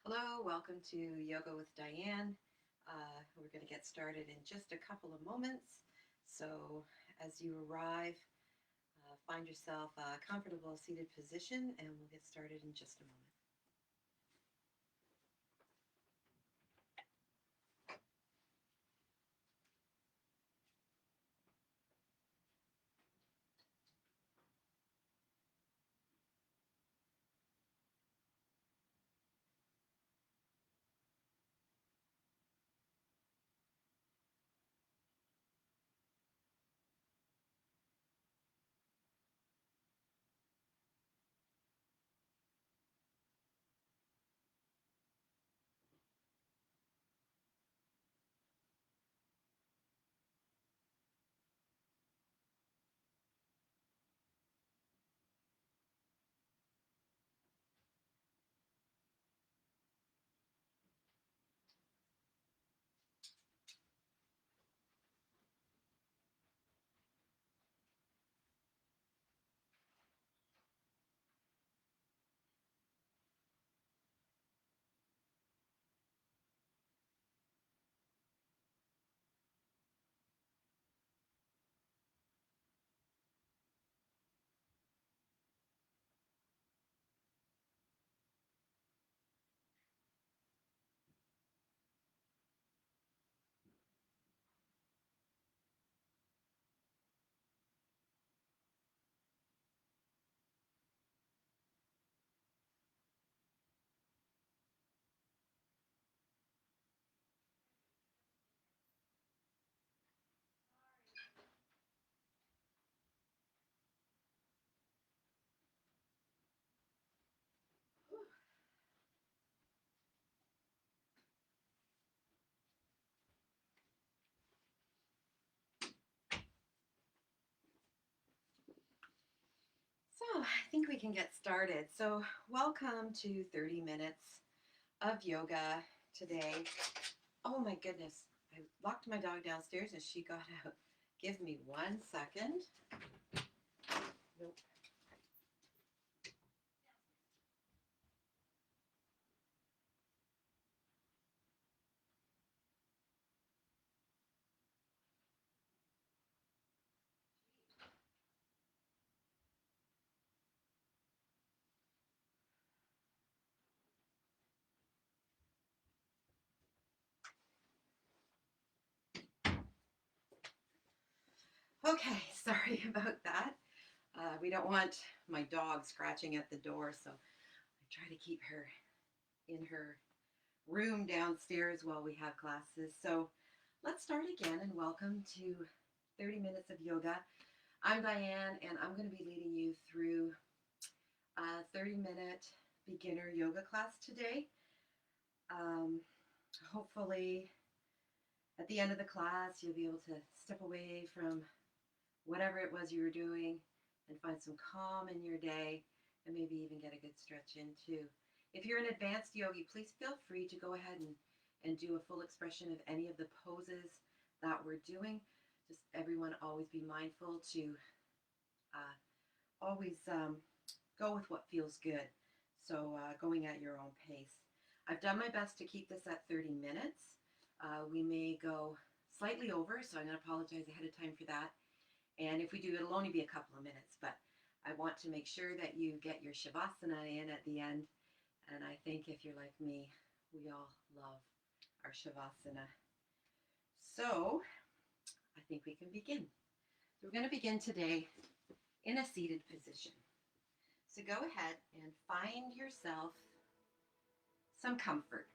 Hello, welcome to Yoga with Diane. We're going to get started in just a couple of moments. So, as you arrive, find yourself a comfortable seated position and we'll get started in just a moment. So, I think we can get started. So, welcome to 30 minutes of yoga today. Oh my goodness, I locked my dog downstairs and she got out. Give me 1 second. Nope. Okay, sorry about that. We don't want my dog scratching at the door, so I try to keep her in her room downstairs while we have classes. So let's start again and welcome to 30 minutes of yoga. I'm Diane and I'm going to be leading you through a 30-minute beginner yoga class today. Um, Hopefully at the end of the class you'll be able to step away from whatever it was you were doing and find some calm in your day and maybe even get a good stretch in too. If you're an advanced yogi, please feel free to go ahead and do a full expression of any of the poses that we're doing. Just everyone always be mindful to always go with what feels good. So going at your own pace. I've done my best to keep this at 30 minutes. We may go slightly over, so I'm going to apologize ahead of time for that. And if we do, it'll only be a couple of minutes, but I want to make sure that you get your Shavasana in at the end. And I think if you're like me, we all love our Shavasana. So I think we can begin. So we're going to begin today in a seated position. So go ahead and find yourself some comfort,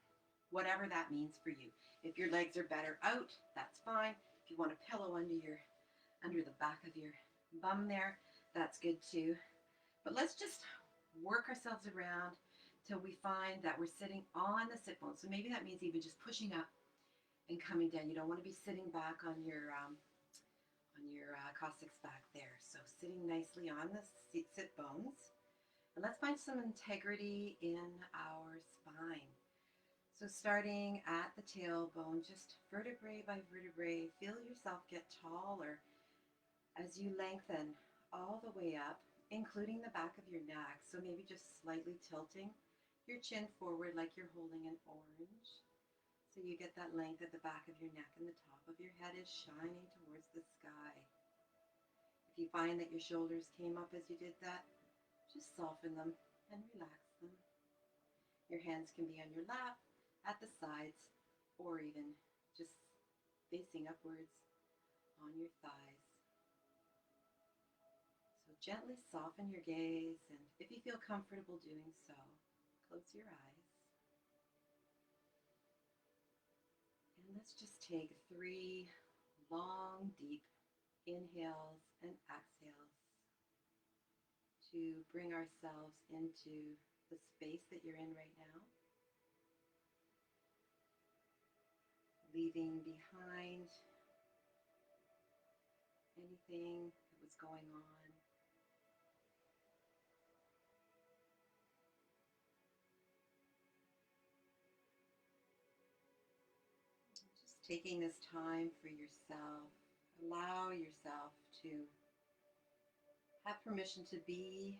whatever that means for you. If your legs are better out, that's fine. If you want a pillow under the back of your bum there, that's good too. But let's just work ourselves around till we find that we're sitting on the sit bone. So maybe that means even just pushing up and coming down. You don't want to be sitting back on your coccyx back there. So sitting nicely on the sit bones. And let's find some integrity in our spine. So starting at the tailbone, just vertebrae by vertebrae, feel yourself get taller as you lengthen all the way up, including the back of your neck. So maybe just slightly tilting your chin forward like you're holding an orange. So you get that length at the back of your neck and the top of your head is shining towards the sky. If you find that your shoulders came up as you did that, just soften them and relax them. Your hands can be on your lap, at the sides, or even just facing upwards on your thighs. So gently soften your gaze, and if you feel comfortable doing so, close your eyes. And let's just take 3 long, deep inhales and exhales to bring ourselves into the space that you're in right now, leaving behind anything that was going on. Just taking this time for yourself, allow yourself to have permission to be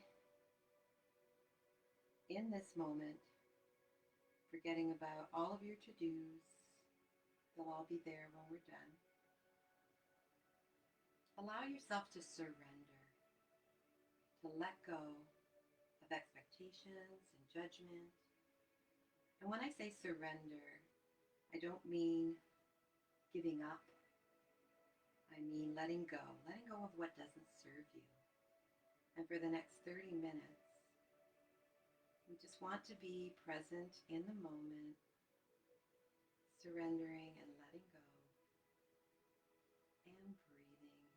in this moment, forgetting about all of your to-dos. They'll all be there when we're done. Allow yourself to surrender, to let go of expectations and judgment. And when I say surrender, I don't mean giving up. I mean letting go of what doesn't serve you. And for the next 30 minutes, we just want to be present in the moment, surrendering and letting go, and breathing.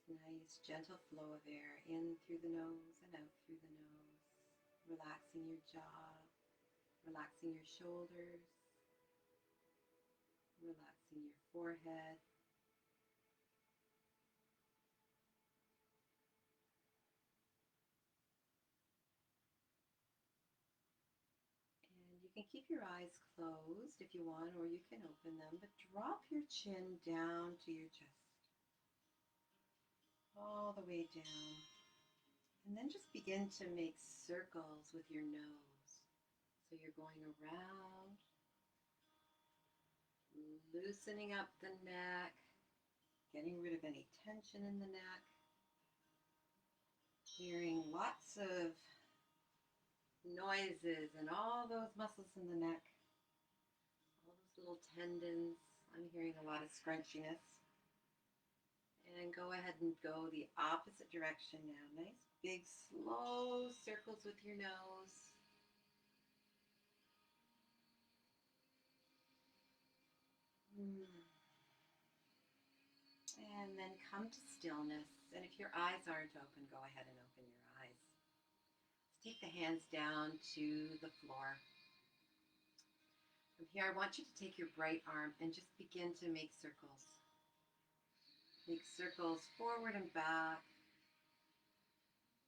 Just nice, gentle flow of air in through the nose and out through the nose, relaxing your jaw, relaxing your shoulders, relaxing your forehead. You can keep your eyes closed if you want, or you can open them, but drop your chin down to your chest, all the way down. And then just begin to make circles with your nose. So you're going around, loosening up the neck, getting rid of any tension in the neck, hearing lots of noises and all those muscles in the neck, all those little tendons. I'm hearing a lot of scrunchiness. And go ahead and go the opposite direction now. Nice big slow circles with your nose. And then come to stillness. And if your eyes aren't open, go ahead and open your eyes. Take the hands down to the floor. From here, I want you to take your right arm and just begin to make circles. Make circles forward and back,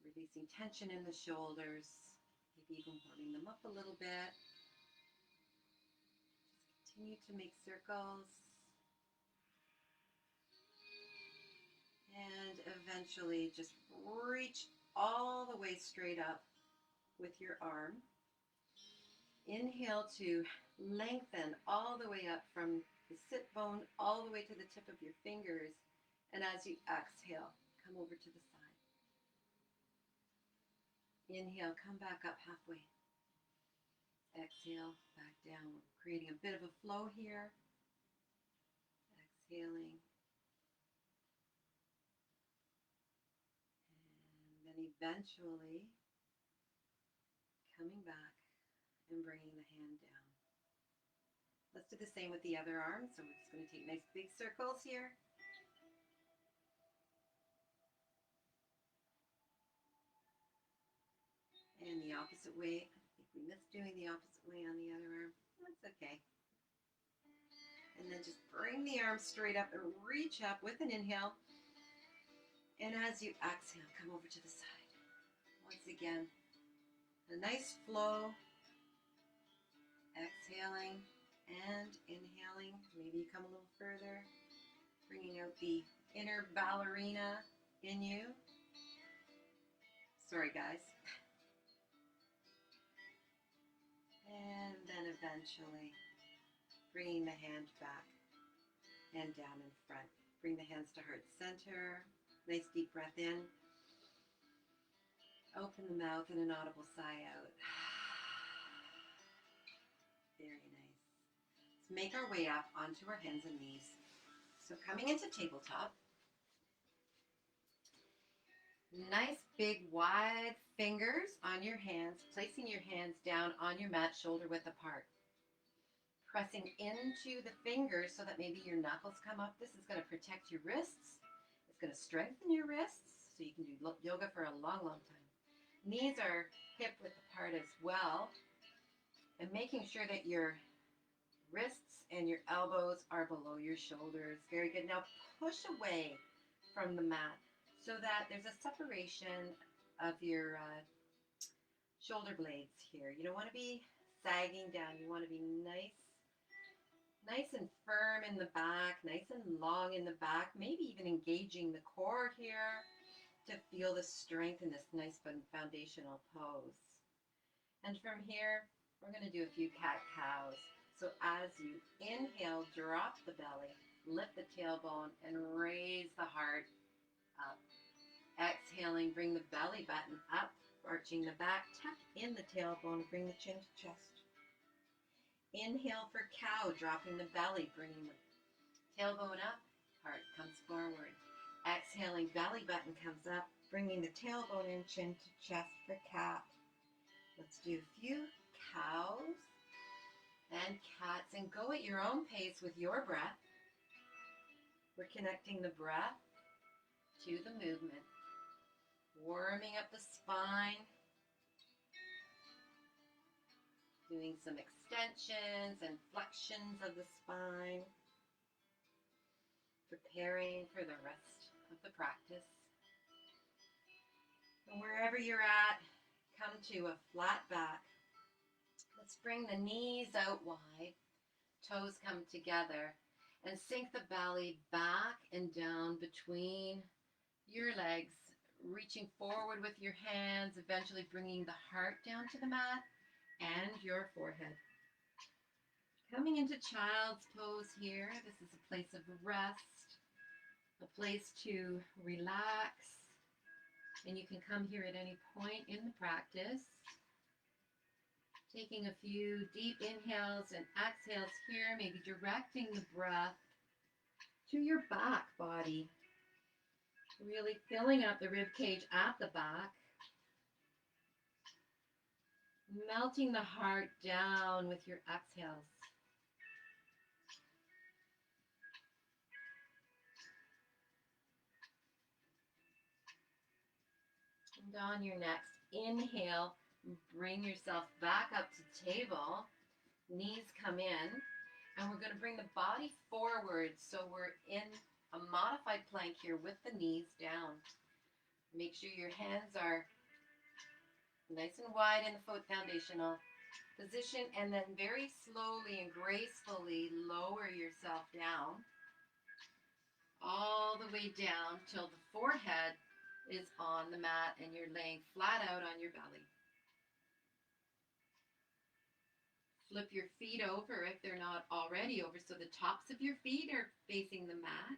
releasing tension in the shoulders, maybe even warming them up a little bit. Just continue to make circles. And eventually just reach all the way straight up with your arm. Inhale to lengthen all the way up from the sit bone all the way to the tip of your fingers. And as you exhale, come over to the side. Inhale, come back up halfway. Exhale, back down. Creating a bit of a flow here. Exhaling. And then eventually coming back and bringing the hand down. Let's do the same with the other arm. So we're just going to take nice big circles here. And the opposite way. I think we missed doing the opposite way on the other arm. That's okay. And then just bring the arm straight up and reach up with an inhale. And as you exhale, come over to the side. Once again, a nice flow. Exhaling and inhaling. Maybe you come a little further, bringing out the inner ballerina in you. Sorry, guys. And then eventually bringing the hand back and down in front. Bring the hands to heart center. Nice deep breath in. Open the mouth and an audible sigh out. Very nice. Let's make our way up onto our hands and knees. So coming into tabletop. Nice big wide fingers on your hands, placing your hands down on your mat, shoulder width apart. Pressing into the fingers so that maybe your knuckles come up. This is going to protect your wrists. It's going to strengthen your wrists so you can do yoga for a long, long time. Knees are hip width apart as well. And making sure that your wrists and your elbows are below your shoulders. Very good. Now push away from the mat, so that there's a separation of your shoulder blades here. You don't want to be sagging down. You want to be nice and firm in the back, nice and long in the back, maybe even engaging the core here to feel the strength in this nice foundational pose. And from here, we're going to do a few cat-cows. So as you inhale, drop the belly, lift the tailbone, and raise the heart up. Exhaling, bring the belly button up, arching the back, tuck in the tailbone, bring the chin to chest. Inhale for cow, dropping the belly, bringing the tailbone up, heart comes forward. Exhaling, belly button comes up, bringing the tailbone in, chin to chest for cat. Let's do a few cows and cats, and go at your own pace with your breath. We're connecting the breath to the movement. Warming up the spine, doing some extensions and flexions of the spine, preparing for the rest of the practice. And wherever you're at, come to a flat back. Let's bring the knees out wide, toes come together, and sink the belly back and down between your legs, reaching forward with your hands, eventually bringing the heart down to the mat and your forehead. Coming into child's pose here. This is a place of rest, a place to relax, and you can come here at any point in the practice. Taking a few deep inhales and exhales here, maybe directing the breath to your back body. Really filling up the rib cage at the back. Melting the heart down with your exhales. And on your next inhale, bring yourself back up to table. Knees come in. And we're going to bring the body forward so we're in a modified plank here with the knees down. Make sure your hands are nice and wide in the foot foundational position, and then very slowly and gracefully lower yourself down, all the way down till the forehead is on the mat and you're laying flat out on your belly. Flip your feet over if they're not already over, so the tops of your feet are facing the mat.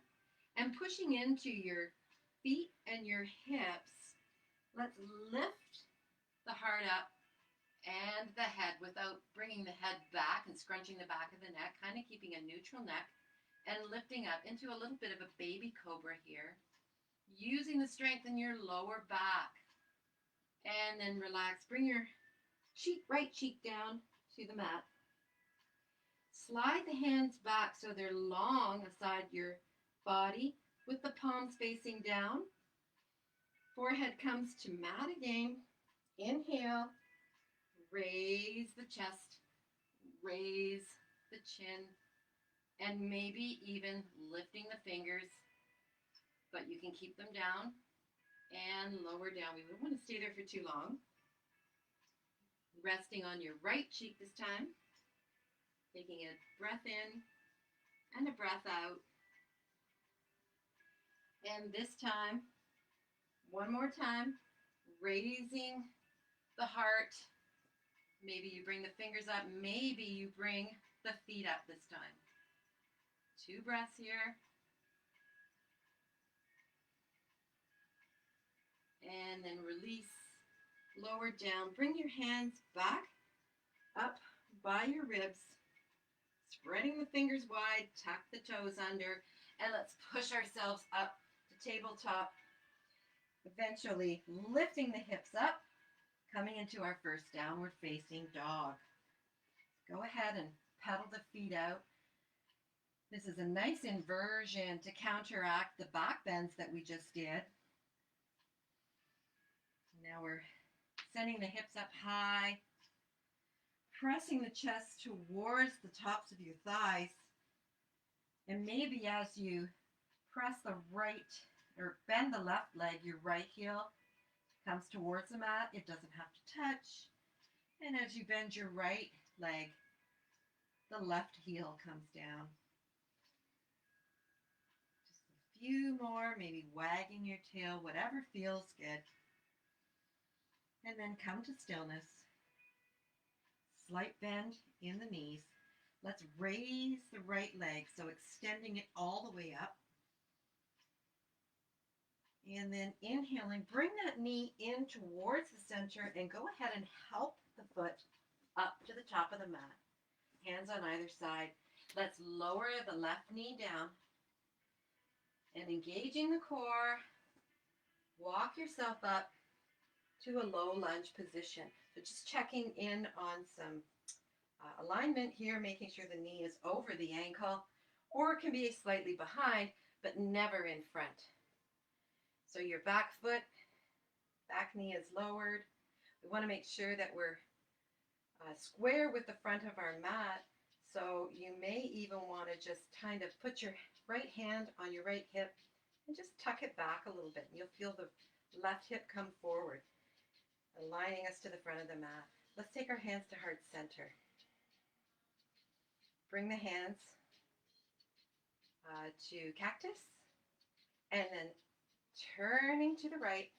And pushing into your feet and your hips, let's lift the heart up and the head without bringing the head back and scrunching the back of the neck, kind of keeping a neutral neck, and lifting up into a little bit of a baby cobra here, using the strength in your lower back. And then relax. Bring your right cheek down to the mat. Slide the hands back so they're long aside your body with the palms facing down. Forehead comes to mat again. Inhale, raise the chest, raise the chin, and maybe even lifting the fingers, but you can keep them down and lower down. We wouldn't want to stay there for too long. Resting on your right cheek this time. Taking a breath in and a breath out. And this time, one more time, raising the heart. Maybe you bring the fingers up. Maybe you bring the feet up this time. 2 breaths here. And then release, lower down. Bring your hands back up by your ribs. Spreading the fingers wide, tuck the toes under, and let's push ourselves up to tabletop. Eventually lifting the hips up, coming into our first downward facing dog. Go ahead and pedal the feet out. This is a nice inversion to counteract the back bends that we just did. Now we're sending the hips up high, pressing the chest towards the tops of your thighs. And maybe as you press the right or bend the left leg, your right heel comes towards the mat. It doesn't have to touch. And as you bend your right leg, the left heel comes down. Just a few more, maybe wagging your tail, whatever feels good. And then come to stillness. Slight bend in the knees. Let's raise the right leg, so extending it all the way up. And then inhaling, bring that knee in towards the center and go ahead and help the foot up to the top of the mat. Hands on either side. Let's lower the left knee down and engaging the core, walk yourself up to a low lunge position. So just checking in on some alignment here, making sure the knee is over the ankle, or it can be slightly behind, but never in front. So your back foot, back knee is lowered. We want to make sure that we're square with the front of our mat. So you may even want to just kind of put your right hand on your right hip and just tuck it back a little bit. And you'll feel the left hip come forward, aligning us to the front of the mat. Let's take our hands to heart center. Bring the hands to cactus, and then turning to the right.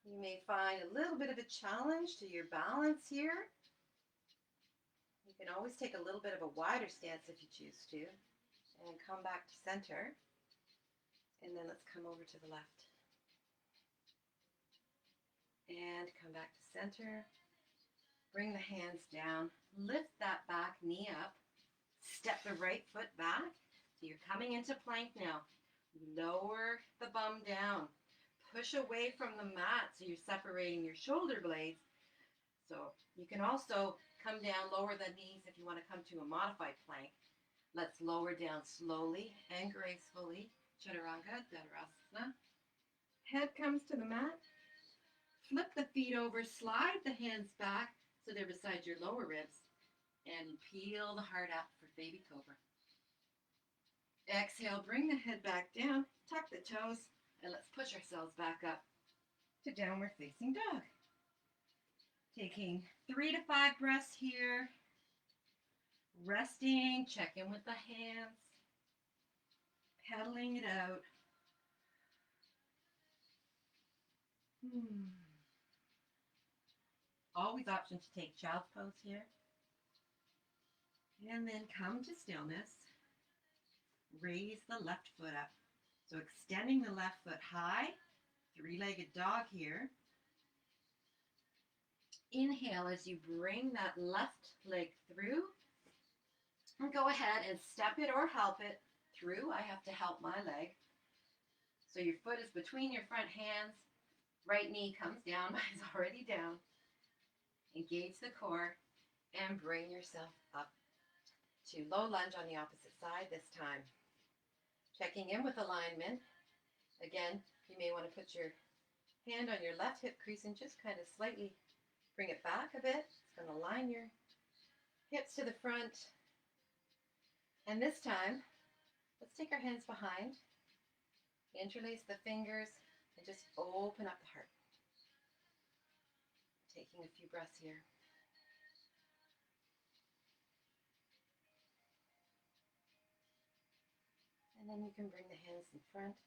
You may find a little bit of a challenge to your balance here. You can always take a little bit of a wider stance if you choose to, and come back to center. And then let's come over to the left. And come back to center. Bring the hands down. Lift that back knee up. Step the right foot back. So you're coming into plank now. Lower the bum down. Push away from the mat so you're separating your shoulder blades. So you can also come down, lower the knees if you want to come to a modified plank. Let's lower down slowly and gracefully. Chaturanga, Dhanurasana. Head comes to the mat. Flip the feet over, slide the hands back so they're beside your lower ribs, and peel the heart out for baby cobra. Exhale, bring the head back down, tuck the toes, and let's push ourselves back up to downward facing dog. Taking 3 to 5 breaths here. Resting, check in with the hands, pedaling it out. Always option to take child's pose here. And then come to stillness. Raise the left foot up. So extending the left foot high, 3-legged dog here. Inhale as you bring that left leg through. And go ahead and step it or help it through. I have to help my leg. So your foot is between your front hands. Right knee comes down, mine's already down. Engage the core and bring yourself up to low lunge on the opposite side this time. Checking in with alignment. Again, you may want to put your hand on your left hip crease and just kind of slightly bring it back a bit. It's going to line your hips to the front. And this time, let's take our hands behind, interlace the fingers, and just open up the heart. Taking a few breaths here. And then you can bring the hands in front,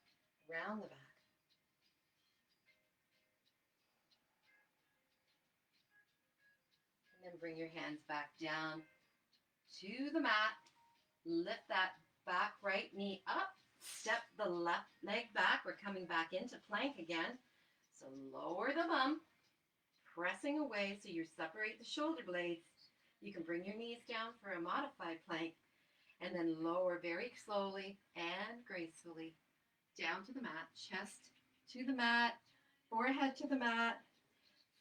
around the back. And bring your hands back down to the mat. Lift that back right knee up. Step the left leg back. We're coming back into plank again. So lower the bum, pressing away so you separate the shoulder blades. You can bring your knees down for a modified plank and then lower very slowly and gracefully down to the mat, chest to the mat, forehead to the mat.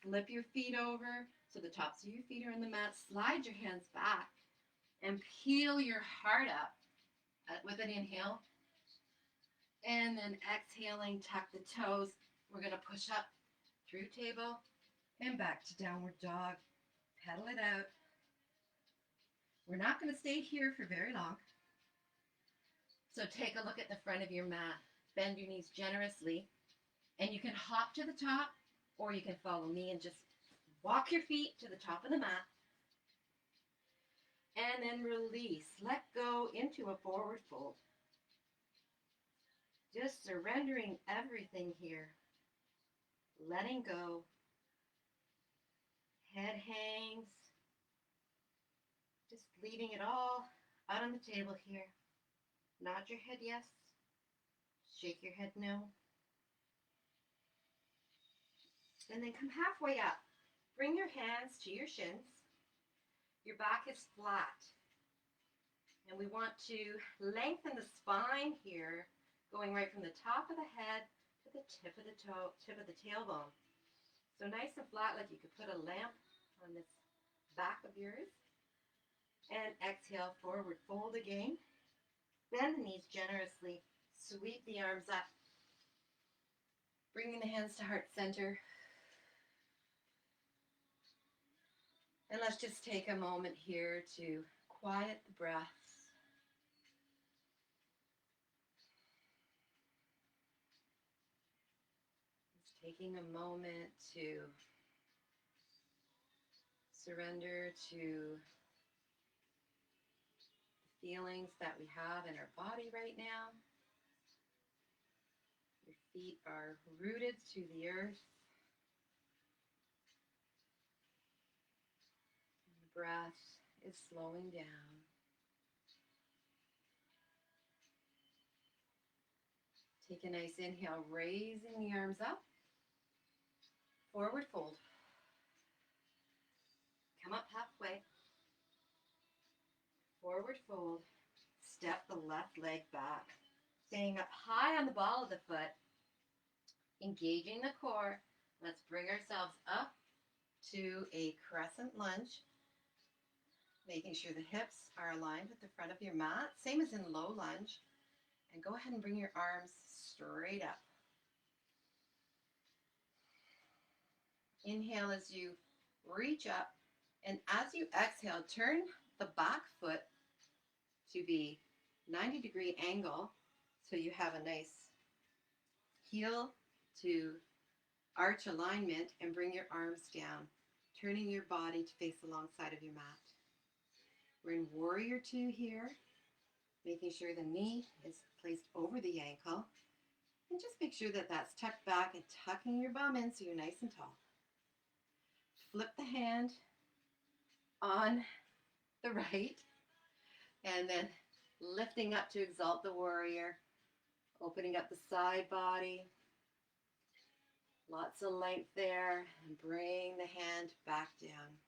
Flip your feet over so the tops of your feet are in the mat. Slide your hands back and peel your heart up with an inhale. And then exhaling, tuck the toes. We're going to push up through table and back to downward dog. Pedal it out. We're not going to stay here for very long. So take a look at the front of your mat. Bend your knees generously. And you can hop to the top, or you can follow me and just walk your feet to the top of the mat. And then release. Let go into a forward fold. Just surrendering everything here. Letting go. Head hangs. Just leaving it all out on the table here. Nod your head yes. Shake your head no. And then come halfway up. Bring your hands to your shins. Your back is flat. And we want to lengthen the spine here, going right from the top of the head to the tip of the tailbone. So nice and flat, like you could put a lamp on this back of yours. And exhale, forward fold again. Bend the knees generously. Sweep the arms up. Bringing the hands to heart center. And let's just take a moment here to quiet the breath. Just taking a moment to surrender to the feelings that we have in our body right now. Your feet are rooted to the earth. Breath is slowing down. Take a nice inhale, raising the arms up. Forward fold. Come up halfway. Forward fold. Step the left leg back. Staying up high on the ball of the foot. Engaging the core. Let's bring ourselves up to a crescent lunge. Making sure the hips are aligned with the front of your mat, same as in low lunge. And go ahead and bring your arms straight up. Inhale as you reach up, and as you exhale, turn the back foot to be 90-degree angle, so you have a nice heel to arch alignment, and bring your arms down, turning your body to face the long side of your mat. We're in Warrior Two here, making sure the knee is placed over the ankle. And just make sure that that's tucked back and tucking your bum in so you're nice and tall. Flip the hand on the right, and then lifting up to exalt the warrior, opening up the side body. Lots of length there, and bring the hand back down.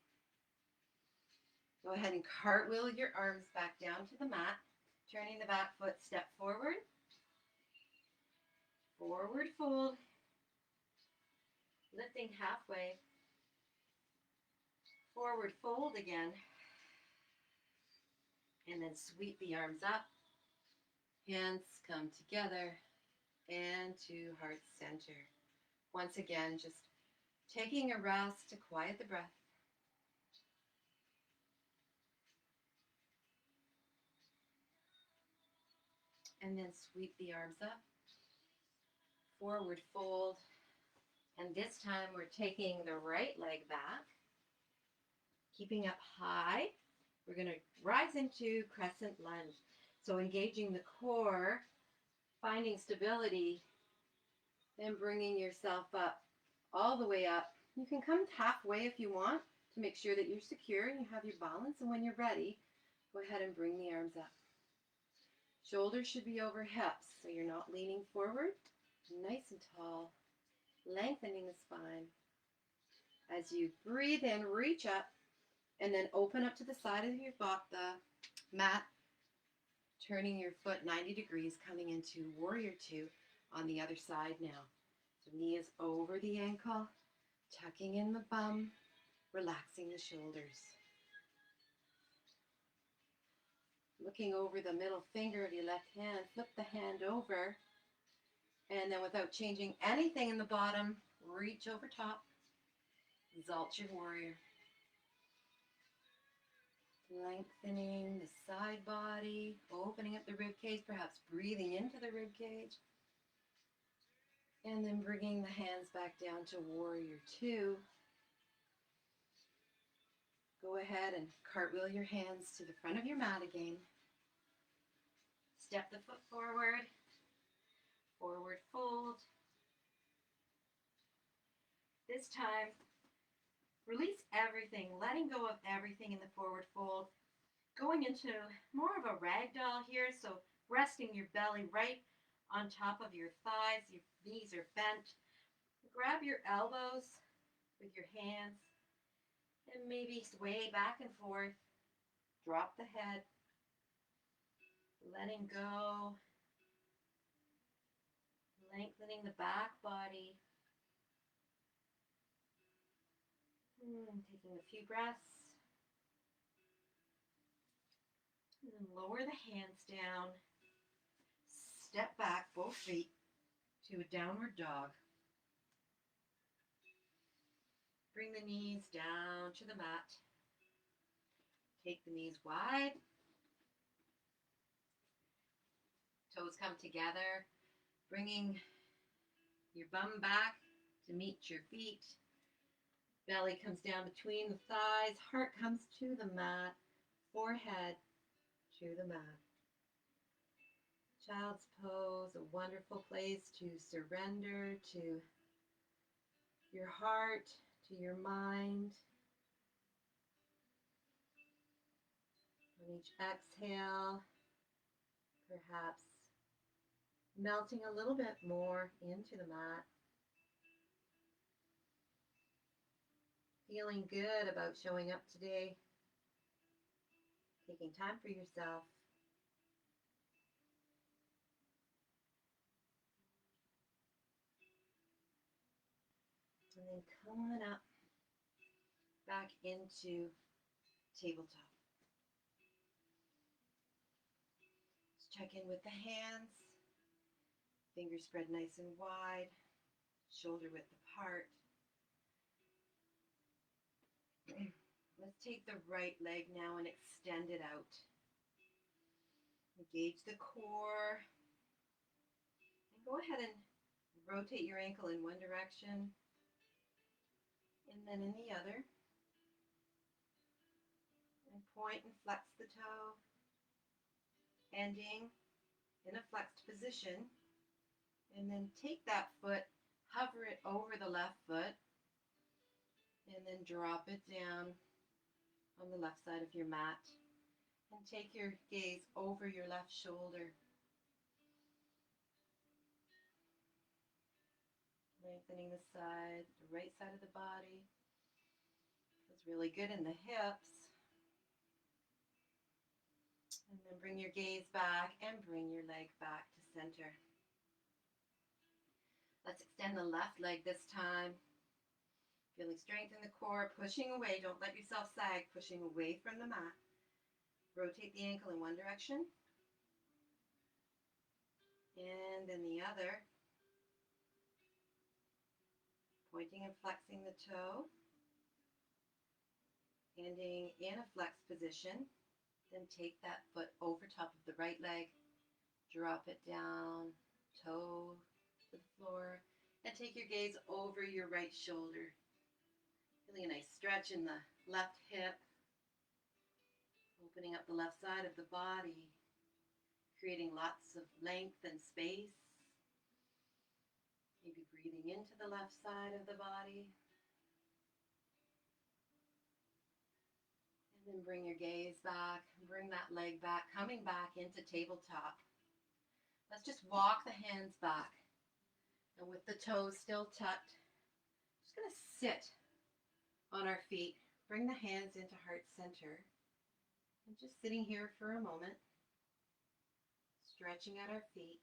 Go ahead and cartwheel your arms back down to the mat, turning the back foot, step forward, forward fold, lifting halfway, forward fold again, and then sweep the arms up, hands come together, and to heart center. Once again, just taking a rest to quiet the breath. And then sweep the arms up, forward fold, and this time we're taking the right leg back, keeping up high. We're going to rise into crescent lunge. So engaging the core, finding stability, then bringing yourself up, all the way up. You can come halfway if you want to make sure that you're secure and you have your balance. And when you're ready, go ahead and bring the arms up. Shoulders should be over hips, so you're not leaning forward. Nice and tall, lengthening the spine. As you breathe in, reach up, and then open up to the side of your the mat, turning your foot 90 degrees, coming into Warrior Two on the other side now. So knee is over the ankle, tucking in the bum, relaxing the shoulders. Looking over the middle finger of your left hand, flip the hand over, and then without changing anything in the bottom, reach over top, exalt your warrior. Lengthening the side body, opening up the rib cage, perhaps breathing into the rib cage, and then bringing the hands back down to Warrior Two. Go ahead and cartwheel your hands to the front of your mat again. Step the foot forward, forward fold. This time, release everything, letting go of everything in the forward fold. Going into more of a ragdoll here, so resting your belly right on top of your thighs, your knees are bent. Grab your elbows with your hands and maybe sway back and forth. Drop the head, letting go, lengthening the back body. Taking a few breaths. And then lower the hands down. Step back, both feet, to a downward dog. Bring the knees down to the mat. Take the knees wide. Toes come together, bringing your bum back to meet your feet. Belly comes down between the thighs. Heart comes to the mat. Forehead to the mat. Child's pose, a wonderful place to surrender to your heart, to your mind. On each exhale, perhaps melting a little bit more into the mat. Feeling good about showing up today. Taking time for yourself. And then coming up back into tabletop. Let's check in with the hands. Fingers spread nice and wide. Shoulder width apart. Let's take the right leg now and extend it out. Engage the core. And go ahead and rotate your ankle in one direction and then in the other. And point and flex the toe, ending in a flexed position. And then take that foot, hover it over the left foot, and then drop it down on the left side of your mat. And take your gaze over your left shoulder. Lengthening the side, the right side of the body. Feels really good in the hips. And then bring your gaze back and bring your leg back to center. Let's extend the left leg this time. Feeling strength in the core, pushing away. Don't let yourself sag, pushing away from the mat. Rotate the ankle in one direction and then the other. Pointing and flexing the toe. Ending in a flexed position. Then take that foot over top of the right leg. Drop it down, toe to the floor. And take your gaze over your right shoulder. Feeling a nice stretch in the left hip. Opening up the left side of the body, creating lots of length and space. Maybe breathing into the left side of the body. Then bring your gaze back, bring that leg back, coming back into tabletop. Let's just walk the hands back. And with the toes still tucked, just going to sit on our feet. Bring the hands into heart center. And just sitting here for a moment, stretching at our feet.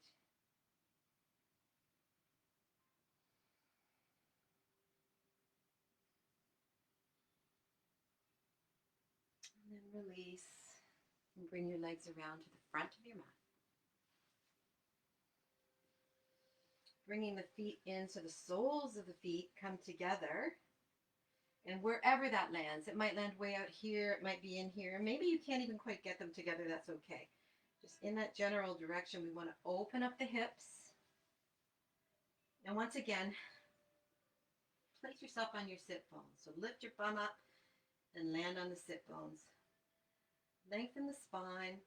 And then release and bring your legs around to the front of your mat. Bringing the feet in so the soles of the feet come together. And wherever that lands, it might land way out here, it might be in here. Maybe you can't even quite get them together, that's okay. Just in that general direction, we want to open up the hips. And once again, place yourself on your sit bones. So lift your bum up and land on the sit bones. Lengthen the spine.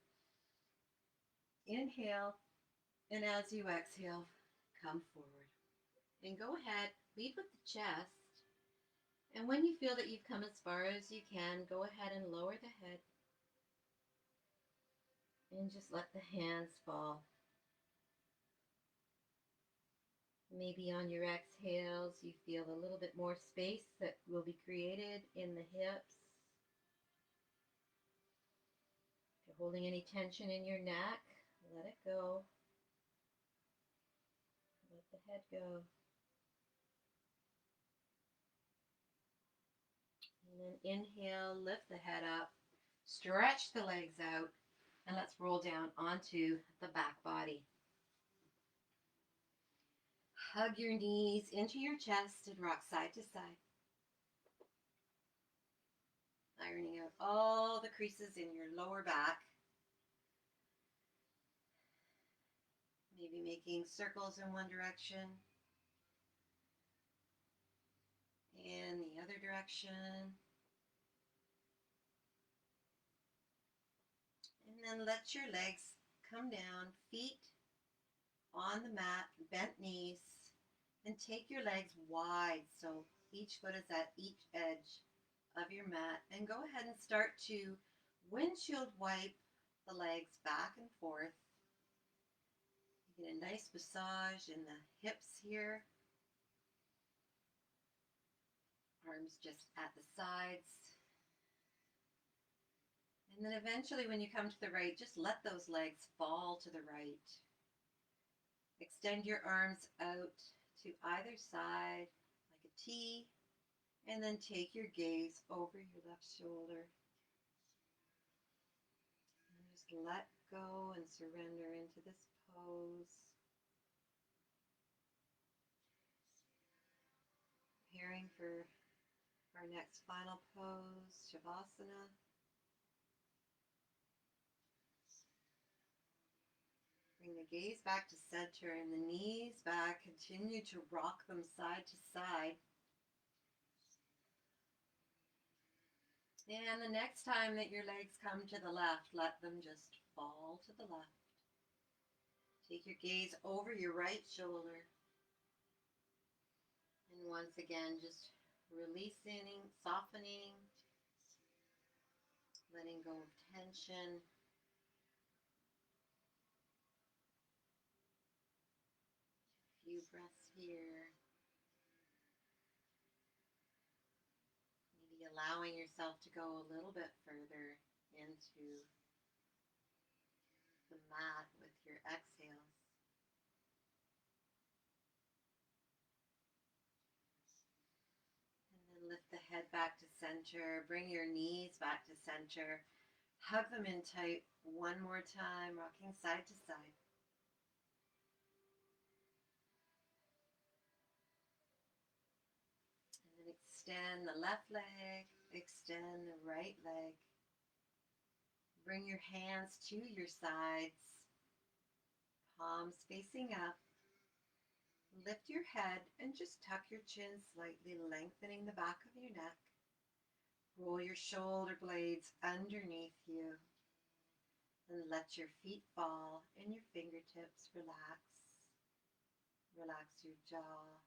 Inhale, and as you exhale, come forward. And go ahead, lead with the chest. And when you feel that you've come as far as you can, go ahead and lower the head. And just let the hands fall. Maybe on your exhales, you feel a little bit more space that will be created in the hips. If you're holding any tension in your neck, let it go. Let the head go. And then inhale, lift the head up, stretch the legs out, and let's roll down onto the back body. Hug your knees into your chest and rock side to side. Ironing out all the creases in your lower back. Maybe making circles in one direction and the other direction. And then let your legs come down, feet on the mat, bent knees, and take your legs wide so each foot is at each edge of your mat. And go ahead and start to windshield wipe the legs back and forth. You get a nice massage in the hips here. Arms just at the sides. And then eventually when you come to the right, just let those legs fall to the right. Extend your arms out to either side like a T, and then take your gaze over your left shoulder. And just let go and surrender into this pose. Preparing for our next final pose, Shavasana. Bring the gaze back to center and the knees back. Continue to rock them side to side. And the next time that your legs come to the left, let them just fall to the left. Take your gaze over your right shoulder. And once again, just releasing, softening, letting go of tension. A few breaths here. Maybe allowing yourself to go a little bit further into the mat with your exhales. Lift the head back to center. Bring your knees back to center. Hug them in tight one more time, rocking side to side. And then extend the left leg, extend the right leg. Bring your hands to your sides, palms facing up. Lift your head and just tuck your chin slightly, lengthening the back of your neck. Roll your shoulder blades underneath you. And let your feet fall and your fingertips relax. Relax your jaw.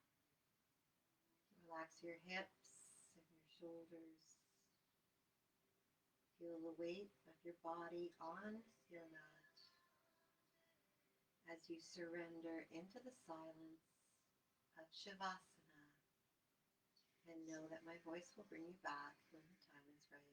Relax your hips and your shoulders. Feel the weight of your body on your mat as you surrender into the silence of Shavasana, and know that my voice will bring you back when the time is right.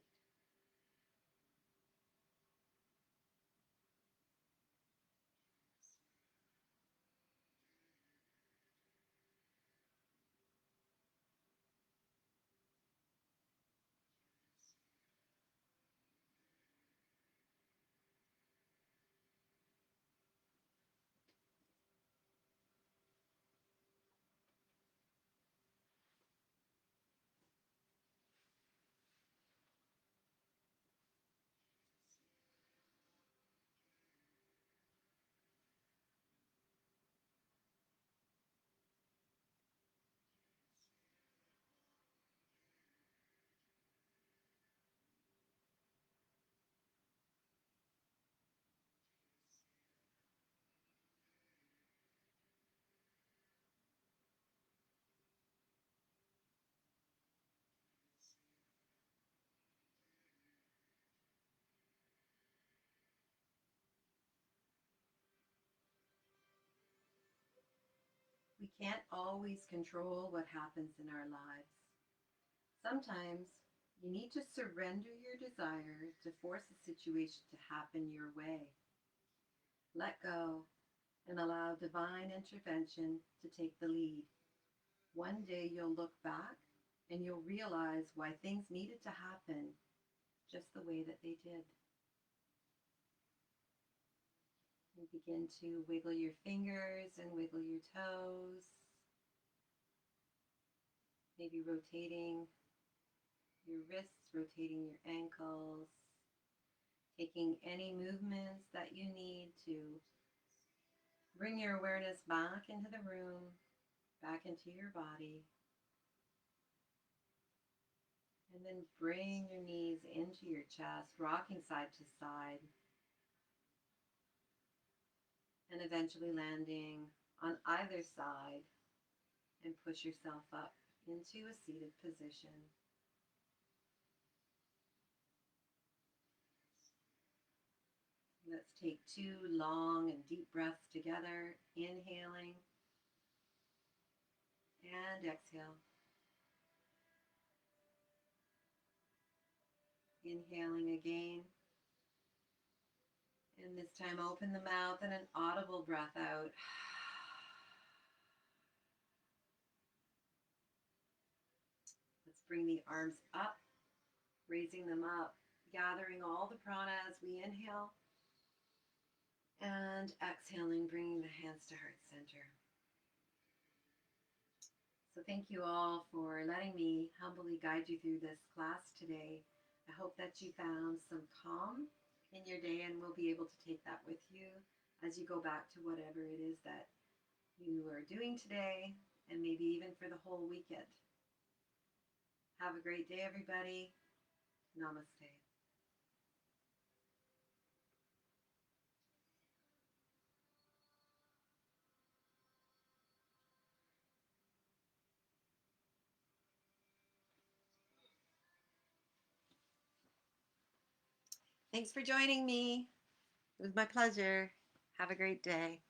We can't always control what happens in our lives. Sometimes you need to surrender your desire to force a situation to happen your way. Let go and allow divine intervention to take the lead. One day you'll look back and you'll realize why things needed to happen just the way that they did. You begin to wiggle your fingers and wiggle your toes, maybe rotating your wrists, rotating your ankles, taking any movements that you need to bring your awareness back into the room, back into your body. And then bring your knees into your chest, rocking side to side, and eventually landing on either side, and push yourself up into a seated position. Let's take 2 long and deep breaths together, inhaling and exhale. Inhaling again. And this time open the mouth and an audible breath out. Let's bring the arms up, raising them up, gathering all the prana as we inhale. And exhaling, bringing the hands to heart center. So thank you all for letting me humbly guide you through this class today. I hope that you found some calm in your day and will be able to take that with you as you go back to whatever it is that you are doing today, and maybe even for the whole weekend. Have a great day, everybody. Namaste. Thanks for joining me. It was my pleasure. Have a great day.